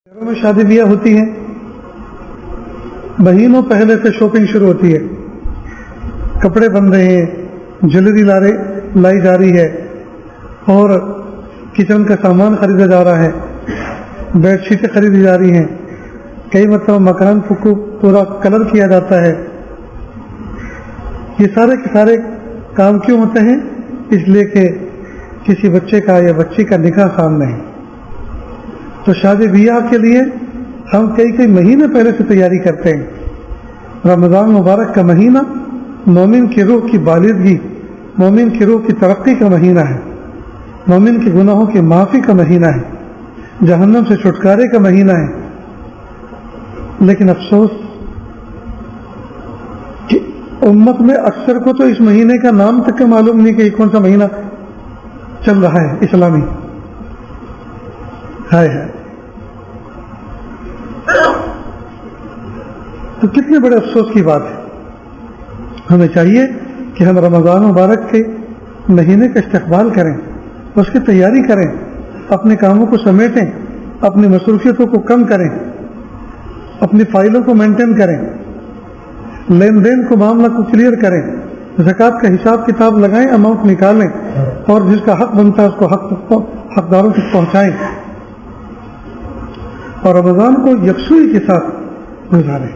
گھروں میں شادی بیاہ ہوتی ہیں، مہینوں پہلے سے شاپنگ شروع ہوتی ہے، کپڑے بن رہے ہیں، جویلری لائی جا رہی ہے، اور کچن کا سامان خریدا جا رہا ہے، بیڈ شیٹیں خریدی جا رہی ہیں، کئی مرتبہ مکان کو پورا کلر کیا جاتا ہے۔ یہ سارے کے سارے کام کیوں ہوتے ہیں؟ اس لیے کہ کسی بچے کا یا بچی کا نکاح سامنے ہے۔ تو شادی بیاہ کے لیے ہم کئی مہینے پہلے سے تیاری کرتے ہیں۔ رمضان مبارک کا مہینہ مومن کی روح کی بالغگی، مومن کی روح کی ترقی کا مہینہ ہے، مومن کے گناہوں کی معافی کا مہینہ ہے، جہنم سے چھٹکارے کا مہینہ ہے۔ لیکن افسوس کہ امت میں اکثر کو تو اس مہینے کا نام تک کا معلوم نہیں کہ یہ کون سا مہینہ چل رہا ہے اسلامی۔ ہے تو کتنے بڑے افسوس کی بات ہے۔ ہمیں چاہیے کہ ہم رمضان مبارک کے مہینے کا استقبال کریں، اس کی تیاری کریں، اپنے کاموں کو سمیٹیں، اپنی مصروفیتوں کو کم کریں، اپنی فائلوں کو مینٹین کریں، لین دین کو معاملہ کو کلیئر کریں، زکوٰۃ کا حساب کتاب لگائیں، اماؤنٹ نکالیں، اور جس کا حق بنتا ہے اس کو حقداروں تک پہنچائیں، اور رمضان کو یکسوئی کے ساتھ گزاریں۔